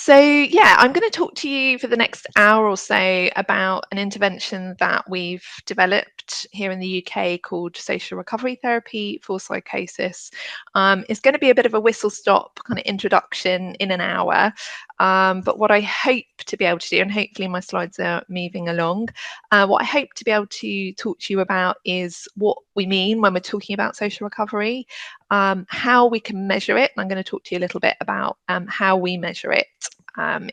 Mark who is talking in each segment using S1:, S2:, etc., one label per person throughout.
S1: So, yeah, I'm going to talk to you for the next hour or so about an intervention that we've developed here in the UK called social recovery therapy for psychosis. It's going to be a bit of a whistle stop kind of introduction in an hour. But what I hope to be able to do, and hopefully my slides are moving along, what I hope to be able to talk to you about is what we mean when we're talking about social recovery, how we can measure it. And I'm going to talk to you a little bit about how we measure it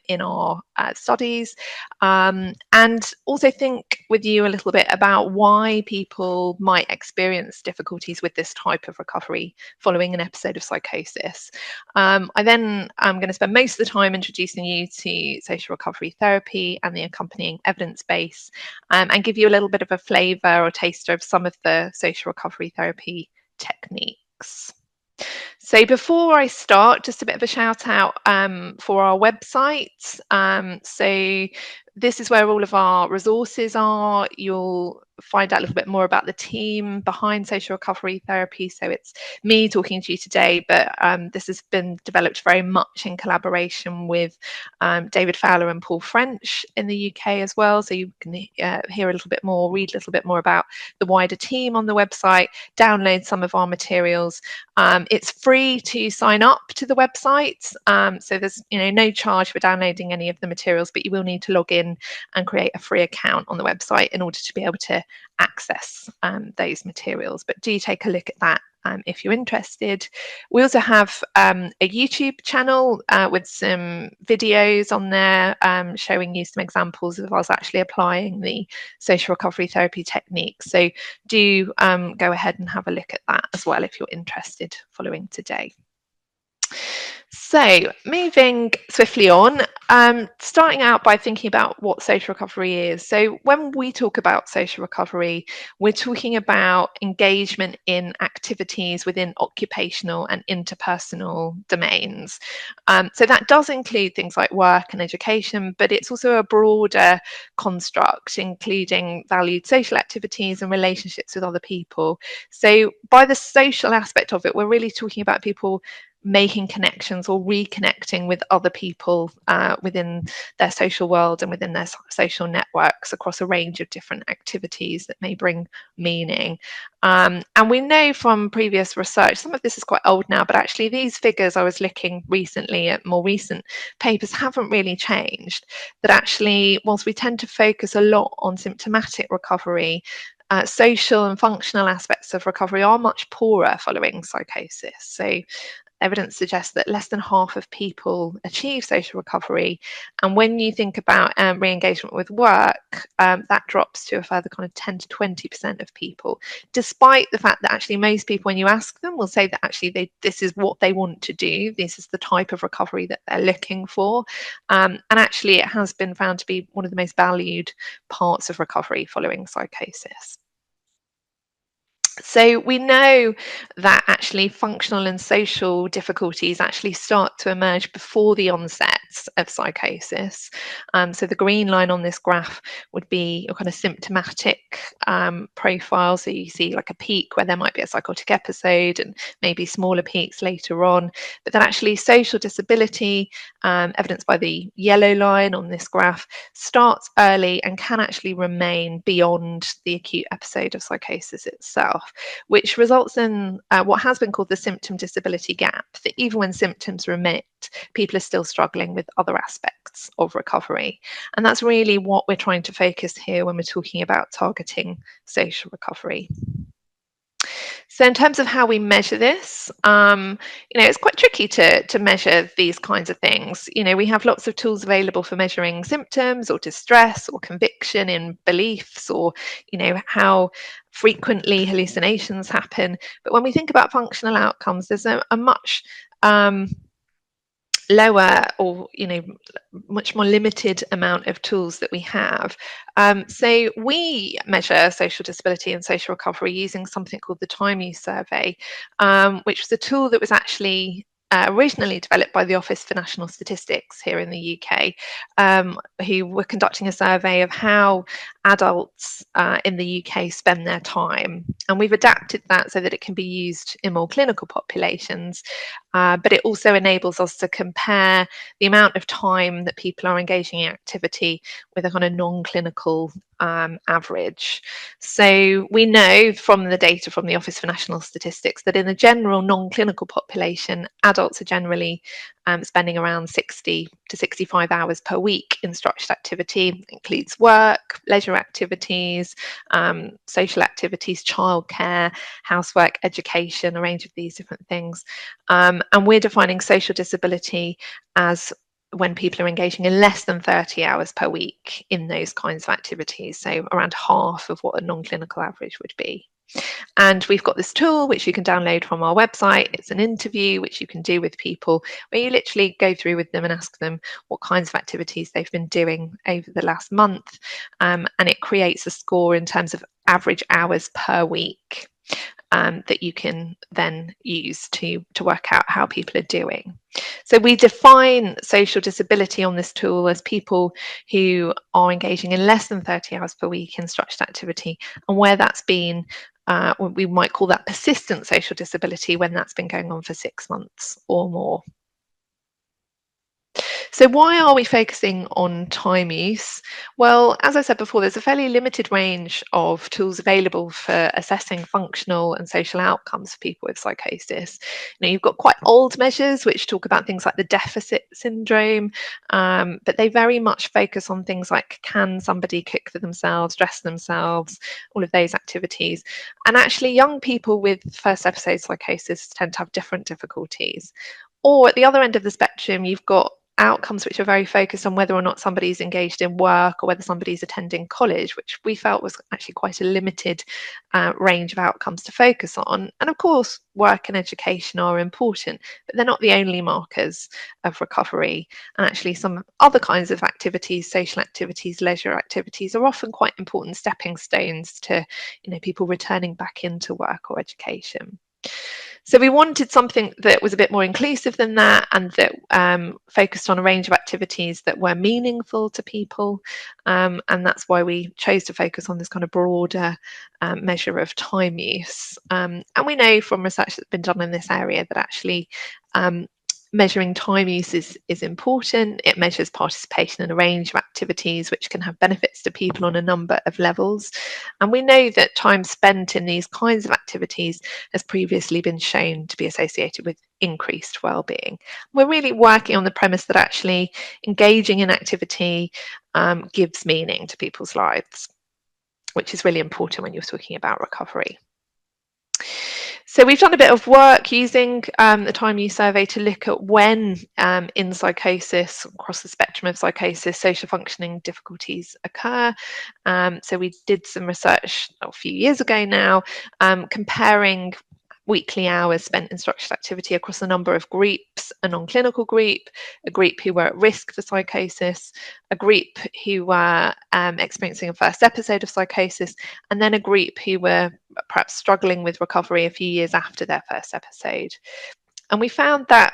S1: in our studies, and also think with you a little bit about why people might experience difficulties with this type of recovery following an episode of psychosis. I then am going to spend most of the time introducing you to social recovery therapy and the accompanying evidence base, and give you a little bit of a flavour or taster of some of the social recovery therapy techniques. So before I start, just a bit of a shout out for our website. So this is where all of our resources are. You'll find out a little bit more about the team behind social recovery therapy. So it's me talking to you today, but this has been developed very much in collaboration with David Fowler and Paul French in the UK as well. So you can hear a little bit more, read a little bit more about the wider team on the website, download some of our materials. It's free to sign up to the website, so there's no charge for downloading any of the materials, but you will need to log in and create a free account on the website in order to be able to access those materials. But do take a look at that if you're interested. We also have a YouTube channel with some videos on there showing you some examples of us actually applying the social recovery therapy techniques. So do go ahead and have a look at that as well if you're interested following today. So moving swiftly on, starting out by thinking about what social recovery is. So when we talk about social recovery, we're talking about engagement in activities within occupational and interpersonal domains. So that does include things like work and education, but it's also a broader construct, including valued social activities and relationships with other people. So by the social aspect of it, we're really talking about people making connections or reconnecting with other people within their social world and within their social networks across a range of different activities that may bring meaning. And we know from previous research, some of this is quite old now, but actually these figures, I was looking recently at more recent papers, haven't really changed. That actually, whilst we tend to focus a lot on symptomatic recovery, social and functional aspects of recovery are much poorer following psychosis. So evidence suggests that less than half of people achieve social recovery. And when you think about re-engagement with work, that drops to a further kind of 10 to 20% of people, despite the fact that actually most people, when you ask them, will say that actually this is what they want to do. This is the type of recovery that they're looking for. And actually it has been found to be one of the most valued parts of recovery following psychosis. So we know that actually functional and social difficulties actually start to emerge before the onset of psychosis. So the green line on this graph would be a kind of symptomatic profile. So you see like a peak where there might be a psychotic episode and maybe smaller peaks later on. But then actually social disability, evidenced by the yellow line on this graph, starts early and can actually remain beyond the acute episode of psychosis itself, which results in what has been called the symptom disability gap, that even when symptoms remit, people are still struggling with other aspects of recovery. And that's really what we're trying to focus here when we're talking about targeting social recovery. So in terms of how we measure this, it's quite tricky to measure these kinds of things. We have lots of tools available for measuring symptoms or distress or conviction in beliefs, or, how frequently hallucinations happen. But when we think about functional outcomes, there's a much lower or much more limited amount of tools that we have. So we measure social disability and social recovery using something called the Time Use Survey, which was a tool that was actually originally developed by the Office for National Statistics here in the UK, who were conducting a survey of how adults in the UK spend their time. And we've adapted that so that it can be used in more clinical populations. but it also enables us to compare the amount of time that people are engaging in activity with a kind of non-clinical average. So we know from the data from the Office for National Statistics that in the general non-clinical population, adults are generally spending around 60 to 65 hours per week in structured activity. It includes work, leisure activities, social activities, childcare, housework, education, a range of these different things. And we're defining social disability as when people are engaging in less than 30 hours per week in those kinds of activities, so around half of what a non-clinical average would be. And we've got this tool which you can download from our website. It's an interview which you can do with people where you literally go through with them and ask them what kinds of activities they've been doing over the last month. And it creates a score in terms of average hours per week that you can then use to work out how people are doing. So we define social disability on this tool as people who are engaging in less than 30 hours per week in structured activity, and where that's been we might call that persistent social disability when that's been going on for 6 months or more. So why are we focusing on time use? Well, as I said before, there's a fairly limited range of tools available for assessing functional and social outcomes for people with psychosis. You've got quite old measures which talk about things like the deficit syndrome, but they very much focus on things like, can somebody cook for themselves, dress themselves, all of those activities. And actually young people with first episode psychosis tend to have different difficulties. Or at the other end of the spectrum, you've got outcomes which are very focused on whether or not somebody's engaged in work or whether somebody's attending college, which we felt was actually quite a limited range of outcomes to focus on. And of course, work and education are important, but they're not the only markers of recovery. And actually some other kinds of activities, social activities, leisure activities, are often quite important stepping stones to people returning back into work or education. So we wanted something that was a bit more inclusive than that, and that focused on a range of activities that were meaningful to people. And that's why we chose to focus on this kind of broader measure of time use. And we know from research that's been done in this area that actually measuring time use is important. It measures participation in a range of activities which can have benefits to people on a number of levels. And we know that time spent in these kinds of activities has previously been shown to be associated with increased well-being. We're really working on the premise that actually engaging in activity gives meaning to people's lives, which is really important when you're talking about recovery. So we've done a bit of work using the time use survey to look at when in psychosis, across the spectrum of psychosis, social functioning difficulties occur. So we did some research a few years ago now, comparing weekly hours spent in structured activity across a number of groups: a non-clinical group, a group who were at risk for psychosis, a group who were experiencing a first episode of psychosis, and then a group who were perhaps struggling with recovery a few years after their first episode. And we found that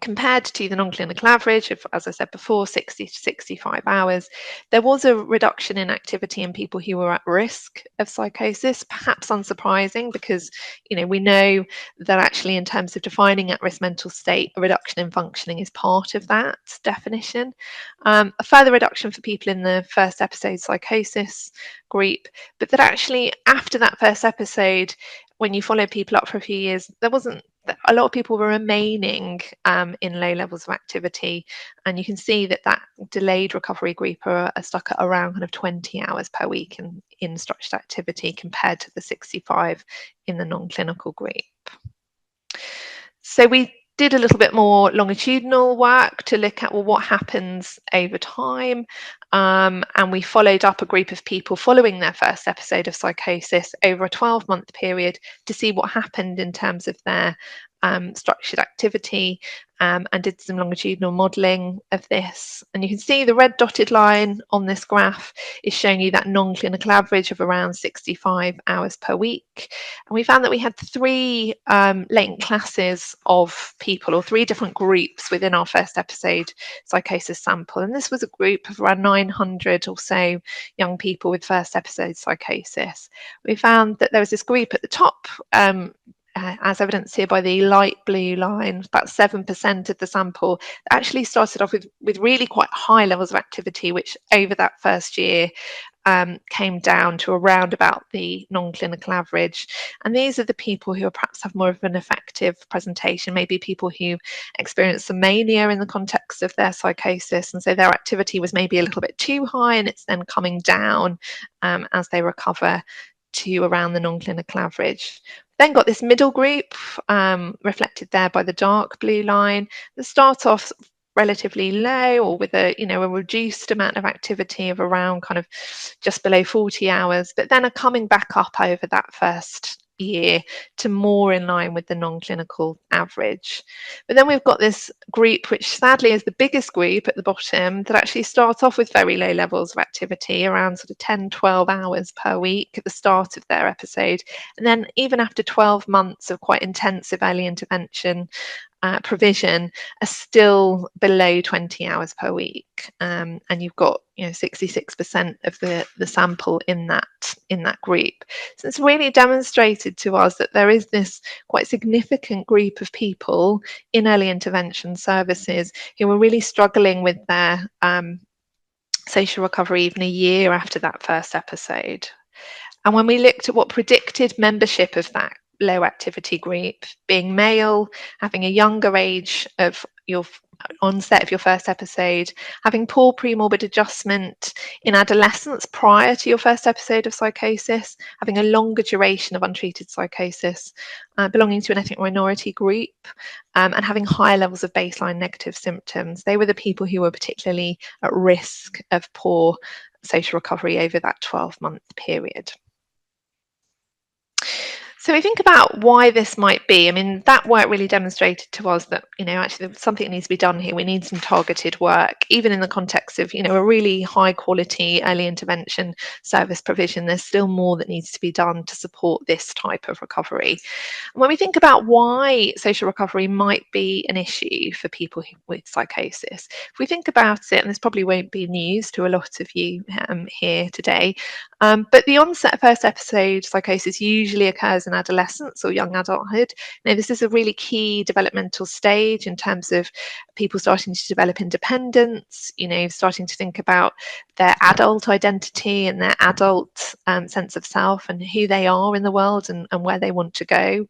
S1: compared to the non-clinical average of, as I said before, 60 to 65 hours, there was a reduction in activity in people who were at risk of psychosis, perhaps unsurprising because, we know that actually in terms of defining at-risk mental state, a reduction in functioning is part of that definition. A further reduction for people in the first episode psychosis group, but that actually after that first episode, when you follow people up for a few years, there wasn't a lot of people were remaining in low levels of activity, and you can see that delayed recovery group are stuck at around kind of 20 hours per week in structured activity compared to the 65 in the non-clinical group. So we did a little bit more longitudinal work to look at, well, what happens over time, and we followed up a group of people following their first episode of psychosis over a 12-month period to see what happened in terms of their structured activity, and did some longitudinal modelling of this. And you can see the red dotted line on this graph is showing you that non-clinical average of around 65 hours per week. And we found that we had three latent classes of people, or three different groups within our first episode psychosis sample. And this was a group of around 900 or so young people with first episode psychosis. We found that there was this group at the top, as evidenced here by the light blue line, about 7% of the sample actually started off with really quite high levels of activity, which over that first year came down to around about the non-clinical average. And these are the people who perhaps have more of an effective presentation, maybe people who experience some mania in the context of their psychosis, and so their activity was maybe a little bit too high and it's then coming down as they recover to around the non-clinical average. Then got this middle group reflected there by the dark blue line that start off relatively low or with a reduced amount of activity of around kind of just below 40 hours, but then are coming back up over that first year to more in line with the non-clinical average. But then we've got this group, which sadly is the biggest group at the bottom, that actually start off with very low levels of activity, around sort of 10-12 hours per week at the start of their episode. And then even after 12 months of quite intensive early intervention provision, are still below 20 hours per week, and you've got 66% of the sample in that group. So it's really demonstrated to us that there is this quite significant group of people in early intervention services who are really struggling with their social recovery even a year after that first episode. And when we looked at what predicted membership of that low activity group, being male, having a younger age of your onset of your first episode, having poor premorbid adjustment in adolescence prior to your first episode of psychosis, having a longer duration of untreated psychosis, belonging to an ethnic minority group, and having higher levels of baseline negative symptoms. They were the people who were particularly at risk of poor social recovery over that 12-month period. So we think about why this might be. I mean, that work really demonstrated to us that, actually something needs to be done here. We need some targeted work, even in the context of, a really high quality early intervention service provision. There's still more that needs to be done to support this type of recovery. And when we think about why social recovery might be an issue for people with psychosis, if we think about it, and this probably won't be news to a lot of you here today, but the onset of first episode psychosis usually occurs in adolescence or young adulthood. This is a really key developmental stage in terms of people starting to develop independence, starting to think about their adult identity and their adult sense of self and who they are in the world and where they want to go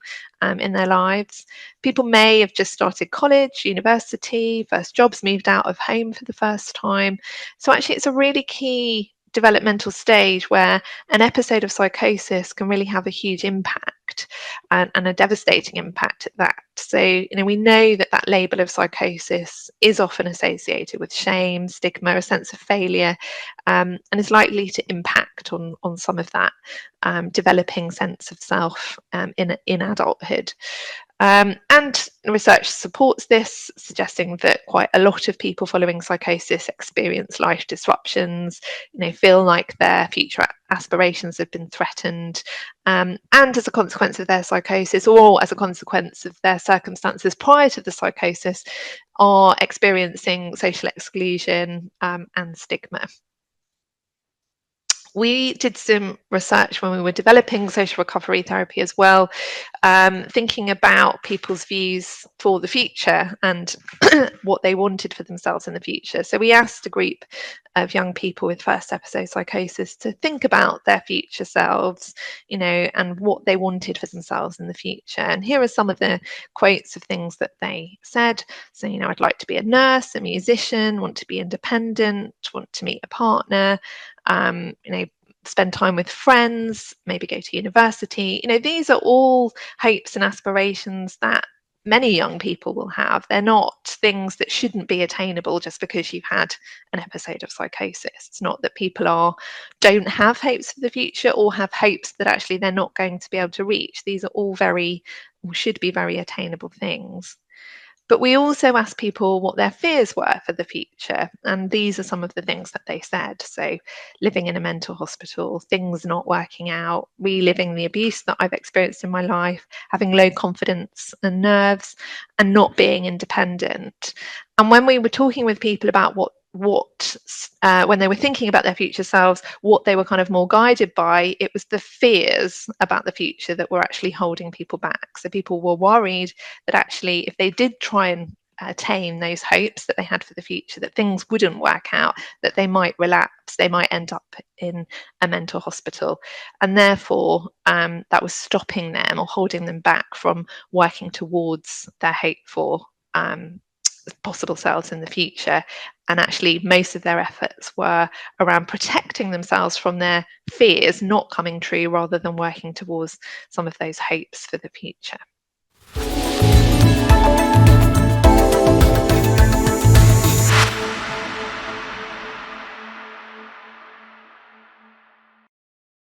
S1: in their lives. People may have just started college, university, first jobs, moved out of home for the first time. So actually it's a really key developmental stage where an episode of psychosis can really have a huge impact and a devastating impact at that. So, we know that label of psychosis is often associated with shame, stigma, a sense of failure, and is likely to impact on some of that developing sense of self in adulthood. And research supports this, suggesting that quite a lot of people following psychosis experience life disruptions, feel like their future aspirations have been threatened, and as a consequence of their psychosis or as a consequence of their circumstances prior to the psychosis, are experiencing social exclusion and stigma. We did some research when we were developing social recovery therapy as well, thinking about people's views for the future and what they wanted for themselves in the future. So we asked a group of young people with first episode psychosis to think about their future selves, and what they wanted for themselves in the future. And here are some of the quotes of things that they said. So, I'd like to be a nurse, a musician, want to be independent, want to meet a partner, spend time with friends, maybe go to university. These are all hopes and aspirations that many young people will have. They're not things that shouldn't be attainable just because you've had an episode of psychosis. It's not that people don't have hopes for the future or have hopes that actually they're not going to be able to reach. These are all should be very attainable things. But we also asked people what their fears were for the future, and these are some of the things that they said. So living in a mental hospital, things not working out, reliving the abuse that I've experienced in my life, having low confidence and nerves, and not being independent. And when we were talking with people about what when they were thinking about their future selves, what they were kind of more guided by, it was the fears about the future that were actually holding people back. So people were worried that actually if they did try and attain those hopes that they had for the future, that things wouldn't work out, that they might relapse, they might end up in a mental hospital, and therefore that was stopping them or holding them back from working towards their hope for possible selves in the future. And actually most of their efforts were around protecting themselves from their fears not coming true, rather than working towards some of those hopes for the future.